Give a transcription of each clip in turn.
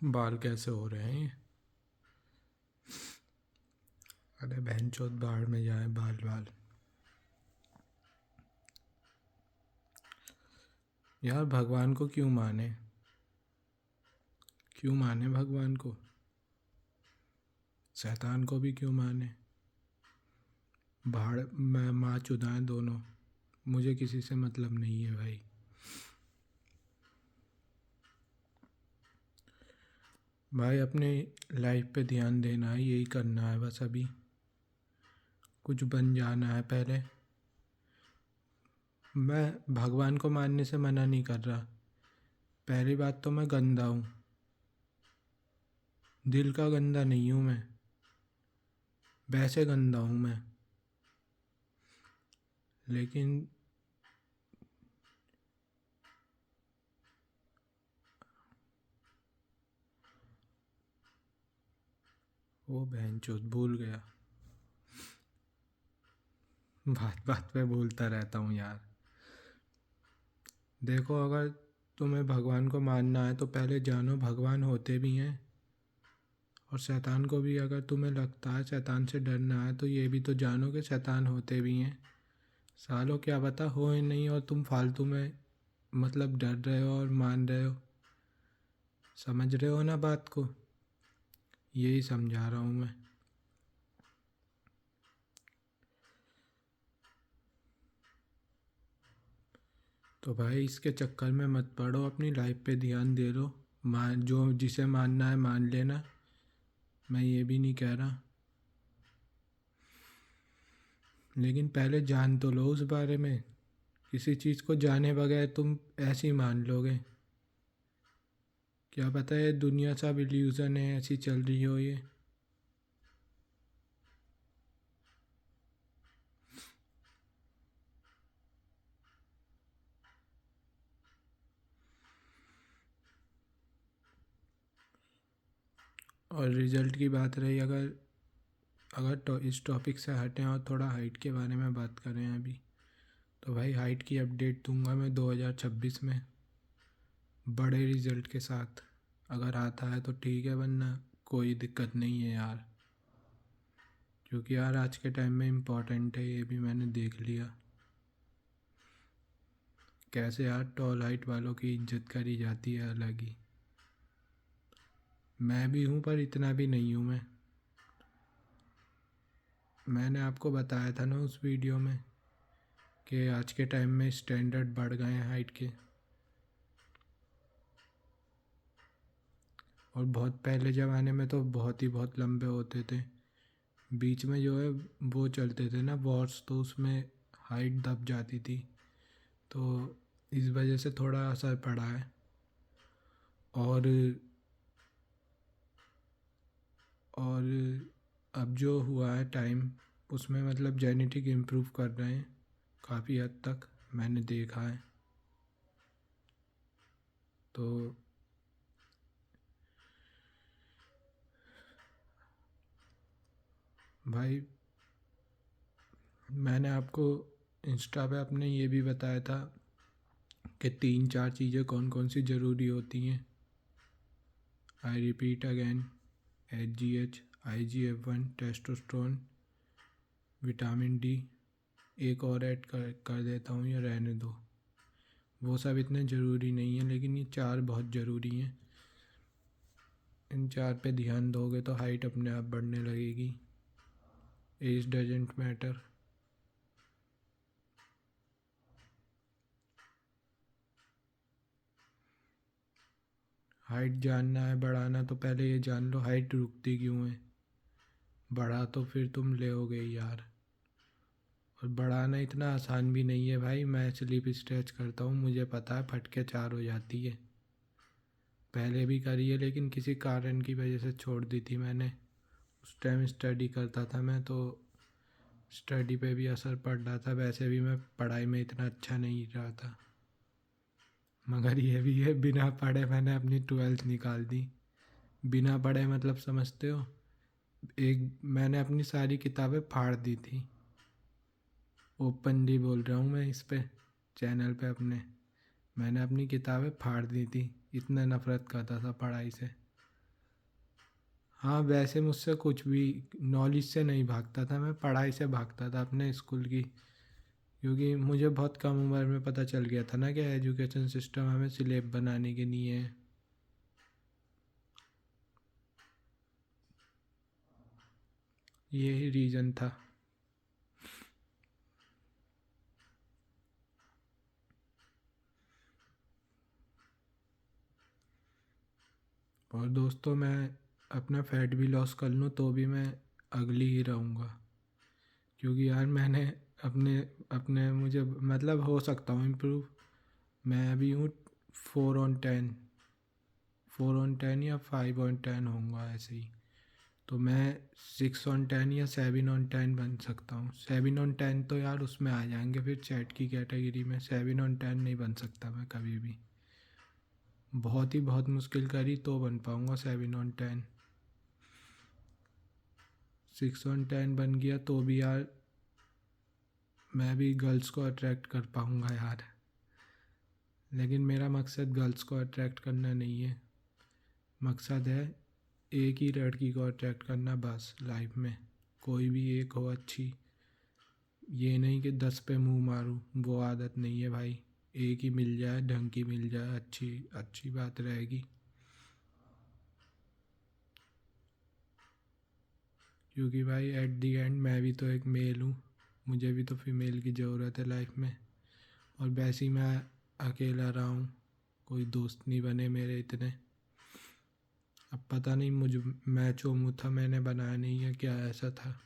बाल कैसे हो रहे हैं ये? अरे बहनचोद बाढ़ में जाए बाल बाल। यार भगवान को क्यों माने? क्यों माने भगवान को? शैतान को भी क्यों माने? भाड़ मैं माँ चुदाएं दोनों, मुझे किसी से मतलब नहीं है भाई। भाई अपने लाइफ पे ध्यान देना है, यही करना है बस। अभी कुछ बन जाना है पहले। मैं भगवान को मानने से मना नहीं कर रहा। पहली बात तो मैं गंदा हूँ, दिल का गंदा नहीं हूँ मैं, वैसे गंदा हूँ मैं। लेकिन वो बहनचोद भूल गया। बात बात पे भूलता रहता हूँ यार। देखो, अगर तुम्हें भगवान को मानना है तो पहले जानो भगवान होते भी हैं। और शैतान को भी, अगर तुम्हें लगता है शैतान से डरना है तो ये भी तो जानो कि शैतान होते भी हैं। सालों क्या पता हो ही नहीं और तुम फालतू में मतलब डर रहे हो और मान रहे हो। समझ रहे हो ना बात को? यही समझा रहा हूँ मैं। तो भाई इसके चक्कर में मत पड़ो, अपनी लाइफ पे ध्यान दे लो। मान, जो जिसे मानना है मान लेना, मैं ये भी नहीं कह रहा। लेकिन पहले जान तो लो उस बारे में। किसी चीज़ को जाने बगैर तुम ऐसे ही मान लोगे? क्या पता है दुनिया सब इल्यूज़न है, ऐसी चल रही हो ये। और रिजल्ट की बात रही, अगर अगर तो इस टॉपिक से हटें और थोड़ा हाइट के बारे में बात करें अभी, तो भाई हाइट की अपडेट दूंगा मैं 2026 में बड़े रिजल्ट के साथ। अगर आता है तो ठीक है, वरना कोई दिक्कत नहीं है यार। क्योंकि यार आज के टाइम में इम्पोर्टेंट है, ये भी मैंने देख लिया कैसे यार टॉल हाइट वालों की इज्जत करी जाती है अलग ही। मैं भी हूँ पर इतना भी नहीं हूँ मैं। मैंने आपको बताया था ना उस वीडियो में कि आज के टाइम में स्टैंडर्ड बढ़ गए हैं हाइट के। और बहुत पहले ज़माने में तो बहुत लंबे होते थे। बीच में जो है वो चलते थे ना वॉर्स, तो उसमें हाइट दब जाती थी। तो इस वजह से थोड़ा असर पड़ा है। और और अब जो हुआ है टाइम, उसमें मतलब जेनेटिक इम्प्रूव कर रहे हैं काफ़ी हद तक, मैंने देखा है। तो भाई मैंने आपको इंस्टा पे अपने ये भी बताया था कि 3-4 चीज़ें कौन कौन सी ज़रूरी होती हैं। I repeat again, HGH, IGF-1, testosterone, vitamin D. एक और ऐड कर देता हूँ या रहने दो, वो सब इतने ज़रूरी नहीं है, लेकिन ये 4 बहुत ज़रूरी हैं। इन 4 पे ध्यान दोगे तो हाइट अपने आप बढ़ने लगेगी। As doesn't matter. हाइट जानना है बढ़ाना तो पहले ये जान लो हाइट रुकती क्यों है। बढ़ा तो फिर तुम लेओगे ही यार। और बढ़ाना इतना आसान भी नहीं है भाई। मैं स्लिप स्ट्रेच करता हूँ, मुझे पता है फटके 4 हो जाती है। पहले भी करी है लेकिन किसी कारण की वजह से छोड़ दी थी मैंने। उस टाइम स्टडी करता था मैं, तो स्टडी पे भी असर पड़ रहा था। वैसे भी मैं पढ़ाई में इतना अच्छा नहीं रहा था। मगर ये भी है, बिना पढ़े मैंने अपनी 12th निकाल दी। बिना पढ़े मतलब समझते हो? एक मैंने अपनी सारी किताबें फाड़ दी थी। ओपनली बोल रहा हूँ मैं इस पे, चैनल पे अपने। मैंने अपनी किताबें फाड़ दी थी, इतना नफरत करता था पढ़ाई से। हाँ, वैसे मुझसे कुछ भी नॉलेज से नहीं भागता था, मैं पढ़ाई से भागता था अपने स्कूल की। क्योंकि मुझे बहुत कम उम्र में पता चल गया था ना कि एजुकेशन सिस्टम हमें स्लेब बनाने के लिए है। यही रीज़न था। और दोस्तों, मैं अपना फैट भी लॉस कर लूँ तो भी मैं अगली ही रहूँगा। क्योंकि यार मैंने अपने अपने मुझे मतलब हो सकता हूँ इम्प्रूव। मैं अभी हूँ 4/10, 4/10 या 5/10 होऊंगा ऐसे ही। तो मैं 6/10 या 7/10 बन सकता हूँ। 7/10 तो यार उसमें आ जाएंगे फिर चैट की कैटेगरी में। 7/10 नहीं बन सकता मैं कभी भी। बहुत ही बहुत मुश्किल करी तो बन पाऊँगा 7/10। 6/10 बन गया तो भी यार मैं भी गर्ल्स को अट्रैक्ट कर पाऊँगा यार। लेकिन मेरा मकसद गर्ल्स को अट्रैक्ट करना नहीं है। मकसद है एक ही लड़की को अट्रैक्ट करना बस लाइफ में। कोई भी एक हो अच्छी। ये नहीं कि 10 पे मुंह मारूं, वो आदत नहीं है भाई। एक ही मिल जाए, ढंग की मिल जाए, अच्छी अच्छी बात रहेगी। क्योंकि भाई एट दी एंड मैं भी तो एक मेल हूँ। मुझे भी तो फीमेल की ज़रूरत है लाइफ में। और वैसे ही मैं अकेला रहा हूँ, कोई दोस्त नहीं बने मेरे इतने। अब पता नहीं मैं चोमू था, मैंने बनाया नहीं है क्या ऐसा था,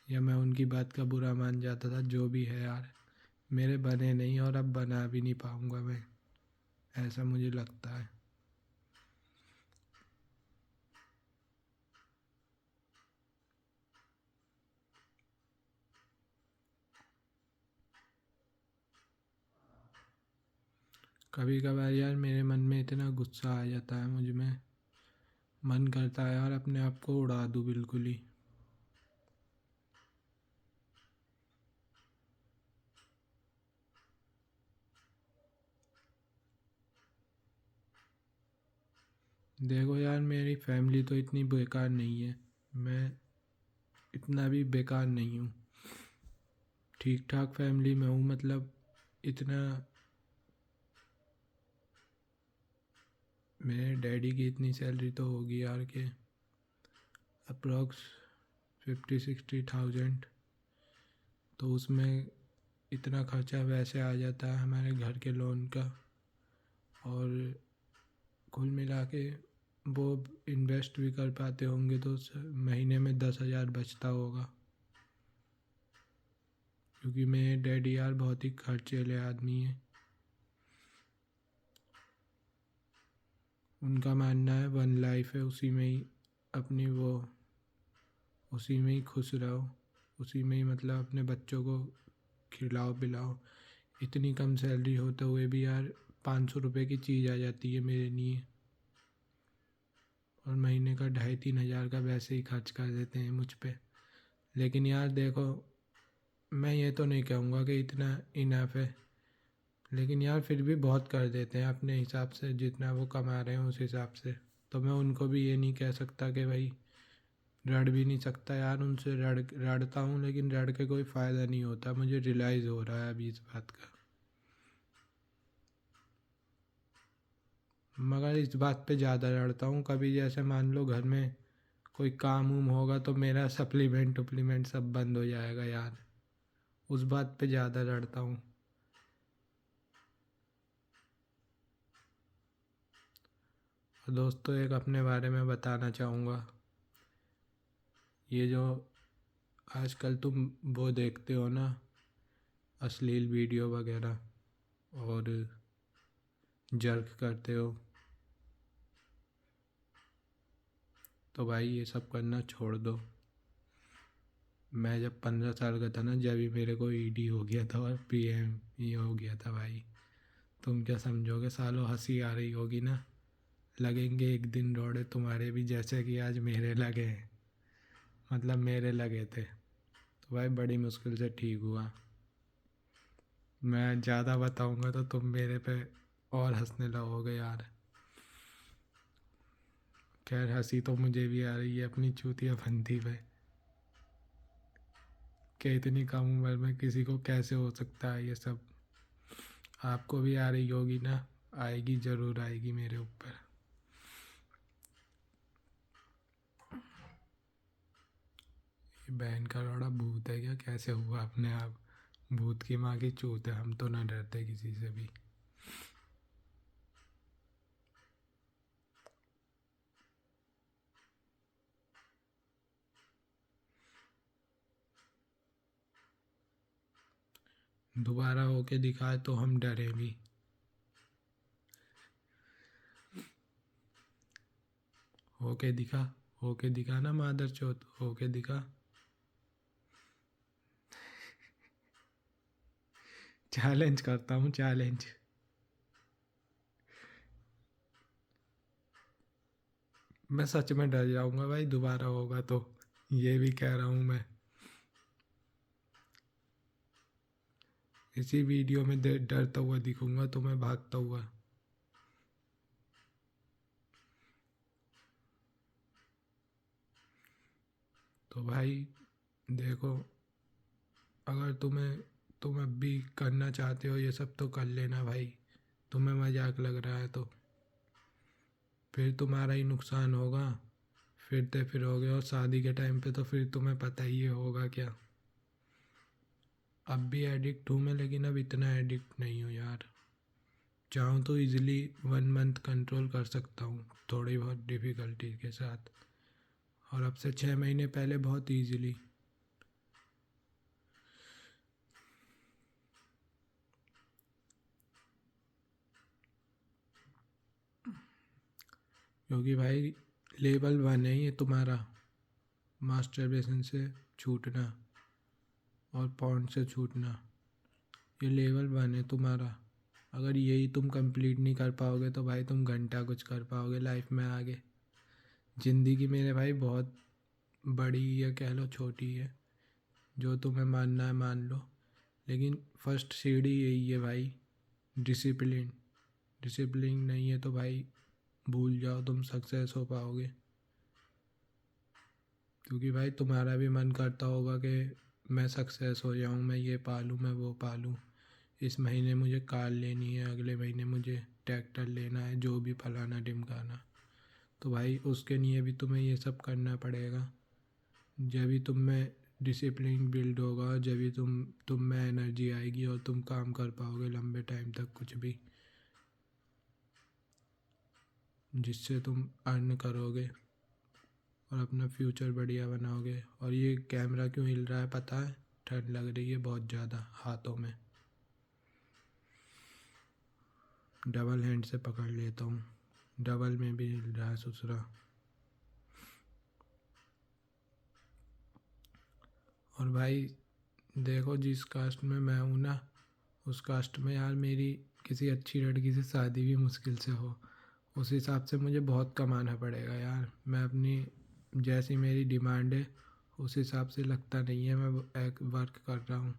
या मैं उनकी बात का बुरा मान जाता था। जो भी है यार, मेरे बने नहीं और अब बना भी नहीं पाऊँगा मैं, ऐसा मुझे लगता है। कभी कभार यार मेरे मन में इतना गुस्सा आ जाता है मुझ में, मन करता है यार अपने आप को उड़ा दूँ बिल्कुल ही। देखो यार, मेरी फैमिली तो इतनी बेकार नहीं है। मैं इतना भी बेकार नहीं हूँ। ठीक ठाक फैमिली में हूँ, मतलब इतना। मेरे डैडी की इतनी सैलरी तो होगी यार के अप्रॉक्स 50-60 थाउजेंड। तो उसमें इतना खर्चा वैसे आ जाता है हमारे घर के लोन का। और कुल मिला के वो इन्वेस्ट भी कर पाते होंगे तो महीने में 10,000 बचता होगा। क्योंकि मेरे डैडी यार बहुत ही खर्चीले आदमी हैं। उनका मानना है वन लाइफ है, उसी में ही अपनी वो उसी में ही खुश रहो। उसी में ही मतलब अपने बच्चों को खिलाओ पिलाओ। इतनी कम सैलरी होते हुए भी यार 500 रुपये की चीज़ आ जाती है मेरे लिए। और महीने का 2,500-3,000 का वैसे ही खर्च कर देते हैं मुझ पे। लेकिन यार देखो, मैं ये तो नहीं कहूँगा कि इतना इनफ है। लेकिन यार फिर भी बहुत कर देते हैं अपने हिसाब से, जितना वो कमा रहे हैं उस हिसाब से। तो मैं उनको भी ये नहीं कह सकता कि भाई, रड़ भी नहीं सकता यार उनसे। रड़ता हूँ लेकिन रड़ के कोई फ़ायदा नहीं होता, मुझे रियलाइज़ हो रहा है अभी इस बात का। मगर इस बात पे ज़्यादा लड़ता हूँ। कभी जैसे मान लो घर में कोई काम उम होगा तो मेरा सप्लीमेंट उप्लीमेंट सब बंद हो जाएगा यार, उस बात पे ज़्यादा लड़ता हूँ। और दोस्तों, एक अपने बारे में बताना चाहूँगा। ये जो आजकल तुम वो देखते हो ना, अश्लील वीडियो वगैरह, और जर्क करते हो, तो भाई ये सब करना छोड़ दो। मैं जब 15 साल का था ना, जब ही मेरे को ईडी हो गया था और पीएम ये हो गया था भाई। तुम क्या समझोगे, सालों हंसी आ रही होगी ना। लगेंगे एक दिन रोड़े तुम्हारे भी, जैसे कि आज मेरे लगे हैं। मतलब मेरे लगे थे तो भाई बड़ी मुश्किल से ठीक हुआ। मैं ज़्यादा बताऊंगा तो तुम मेरे पे और हंसने लगोगे यार। खैर हंसी तो मुझे भी आ रही है अपनी चूतिया फंती पे, कि इतनी कम उम्र में किसी को कैसे हो सकता है ये सब। आपको भी आ रही होगी ना, आएगी, ज़रूर आएगी मेरे ऊपर। ये बहन का लौड़ा भूत है क्या? कैसे हुआ अपने आप? भूत की माँ की चूत है, हम तो ना डरते किसी से भी। दोबारा होके दिखाए तो हम डरे भी। होके दिखा ना मादर चौथ, होके दिखा। चैलेंज करता हूँ, चैलेंज। मैं सच में डर जाऊंगा भाई दोबारा होगा तो, ये भी कह रहा हूँ मैं। इसी वीडियो में डरता हुआ दिखूंगा तुम्हें, भागता हुआ। तो भाई देखो, अगर तुम अब भी करना चाहते हो ये सब तो कर लेना भाई। तुम्हें मजाक लग रहा है तो फिर तुम्हारा ही नुकसान होगा। फिरते फिरोगे और शादी के टाइम पे तो फिर तुम्हें पता ही है होगा क्या। अब भी एडिक्ट हूँ मैं, लेकिन अब इतना एडिक्ट नहीं हूँ यार। चाहूँ तो इजीली 1 मंथ कंट्रोल कर सकता हूँ, थोड़ी बहुत डिफ़िकल्टी के साथ। और अब से 6 महीने पहले बहुत इजीली। क्योंकि भाई लेवल 1 है ये तुम्हारा, मास्टरबेशन से छूटना और पॉर्न से छूटना। ये लेवल 1 है तुम्हारा। अगर यही तुम कंप्लीट नहीं कर पाओगे तो भाई तुम घंटा कुछ कर पाओगे लाइफ में आगे। ज़िंदगी मेरे भाई बहुत बड़ी है, कह लो छोटी है, जो तुम्हें मानना है मान लो। लेकिन फर्स्ट सीढ़ी यही है भाई, डिसिप्लिन। डिसिप्लिन नहीं है तो भाई भूल जाओ तुम सक्सेस हो पाओगे। क्योंकि भाई तुम्हारा भी मन करता होगा कि मैं सक्सेस हो जाऊँ, मैं ये पालूँ, मैं वो पालूँ। इस महीने मुझे कार लेनी है, अगले महीने मुझे ट्रैक्टर लेना है, जो भी फलाना ढिमकाना। तो भाई उसके लिए भी तुम्हें ये सब करना पड़ेगा। जब भी तुम में डिसिप्लिन बिल्ड होगा, जब भी तुम में एनर्जी आएगी और तुम काम कर पाओगे लंबे टाइम तक कुछ भी, जिससे तुम अर्न करोगे और अपना फ्यूचर बढ़िया बनाओगे। और ये कैमरा क्यों हिल रहा है पता है? ठंड लग रही है बहुत ज़्यादा हाथों में। डबल हैंड से पकड़ लेता हूँ, डबल में भी हिल रहा है ससुरा। और भाई देखो, जिस कास्ट में मैं हूँ ना, उस कास्ट में यार मेरी किसी अच्छी लड़की से शादी भी मुश्किल से हो। उस हिसाब से मुझे बहुत कमाना पड़ेगा यार। मैं अपनी जैसी मेरी डिमांड है उस हिसाब से लगता नहीं है मैं एक वर्क कर रहा हूँ।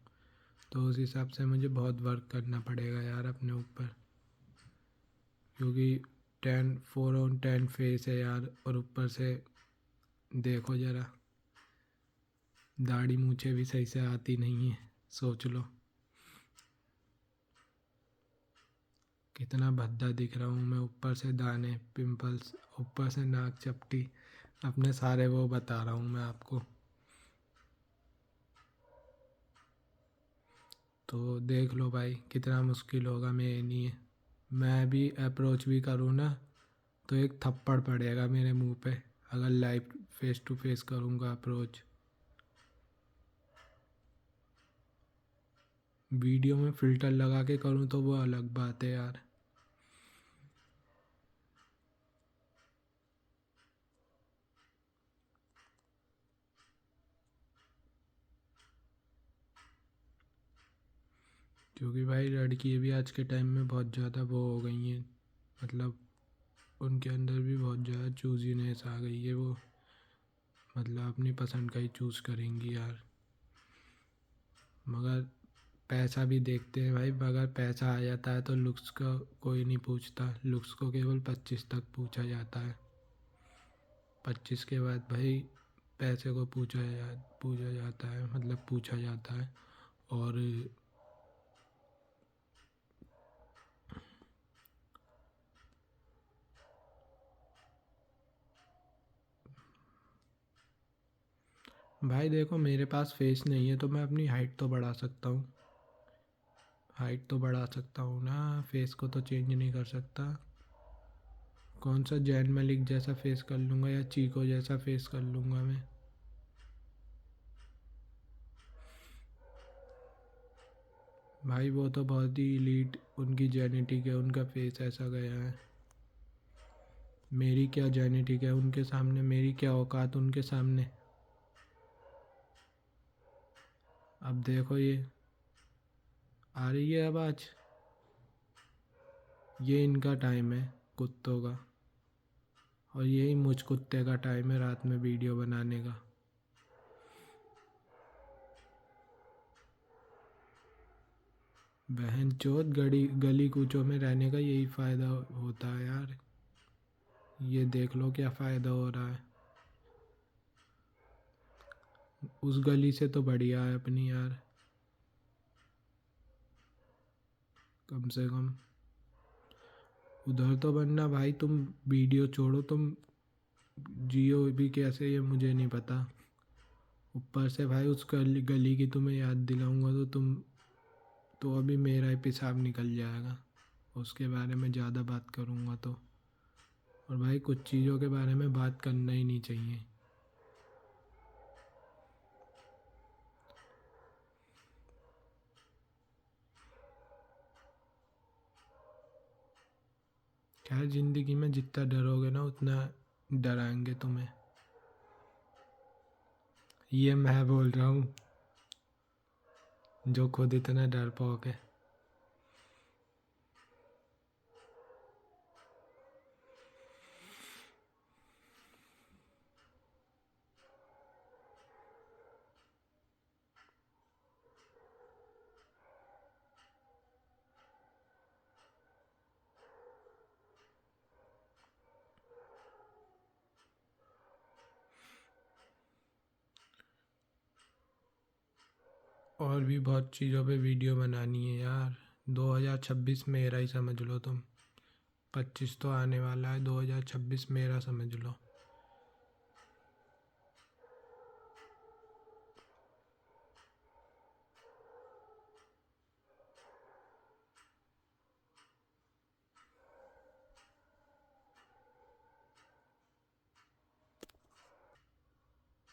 तो उस हिसाब से मुझे बहुत वर्क करना पड़ेगा यार अपने ऊपर। क्योंकि 4/10 फेस है यार, और ऊपर से देखो ज़रा, दाढ़ी मूछे भी सही से आती नहीं है, सोच लो कितना भद्दा दिख रहा हूँ मैं। ऊपर से दाने, पिंपल्स, ऊपर से नाक चपटी, अपने सारे वो बता रहा हूँ मैं आपको। तो देख लो भाई कितना मुश्किल होगा मेरे लिए। मैं भी अप्रोच भी करूँ ना तो एक थप्पड़ पड़ेगा मेरे मुंह पे, अगर लाइव फेस टू फेस करूँगा अप्रोच। वीडियो में फ़िल्टर लगा के करूँ तो वो अलग बात है यार। क्योंकि भाई लड़की भी आज के टाइम में बहुत ज़्यादा वो हो गई हैं, मतलब उनके अंदर भी बहुत ज़्यादा चूजीनेस आ गई है। वो मतलब अपनी पसंद का ही चूज़ करेंगी यार। मगर पैसा भी देखते हैं भाई, अगर पैसा आ जाता है तो लुक्स का कोई नहीं पूछता, लुक्स को केवल 25 तक पूछा जाता है। 25 के बाद भाई पैसे को पूछा जाता है, मतलब पूछा जाता है। और भाई देखो, मेरे पास फेस नहीं है तो मैं अपनी हाइट तो बढ़ा सकता हूँ। हाइट तो बढ़ा सकता हूँ ना, फेस को तो चेंज नहीं कर सकता। कौन सा जैन मलिक जैसा फेस कर लूँगा या चीको जैसा फेस कर लूँगा मैं? भाई वो तो बहुत ही इलीट उनकी जेनेटिक है, उनका फेस ऐसा गया है। मेरी क्या जेनेटिक है उनके सामने, मेरी क्या औकात उनके सामने। अब देखो, ये आ रही है आवाज़। ये इनका टाइम है कुत्तों का, और यही मुझ कुत्ते का टाइम है रात में वीडियो बनाने का। बहन चोद, गली कूचों में रहने का यही फ़ायदा होता है यार। ये देख लो क्या फ़ायदा हो रहा है। उस गली से तो बढ़िया है अपनी यार, कम से कम। उधर तो बनना भाई, तुम वीडियो छोड़ो, तुम जियो भी कैसे ये मुझे नहीं पता। ऊपर से भाई उस गली की तुम्हें याद दिलाऊंगा तो तुम तो अभी मेरा ही पेशाब निकल जाएगा उसके बारे में ज़्यादा बात करूंगा तो। और भाई कुछ चीज़ों के बारे में बात करना ही नहीं चाहिए। खैर, ज़िंदगी में जितना डरोगे ना उतना डराएंगे तुम्हें। ये मैं बोल रहा हूँ जो खुद इतना डरपोक है। और भी बहुत चीज़ों पे वीडियो बनानी है यार। 2026 मेरा ही समझ लो तुम। 25 तो आने वाला है, 2026 मेरा समझ लो।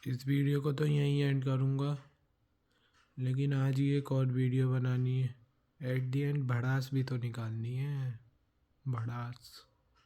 इस वीडियो को तो यहीं एंड करूँगा, लेकिन आज ही एक और वीडियो बनानी है। एट दी एंड भड़ास भी तो निकालनी है, भड़ास।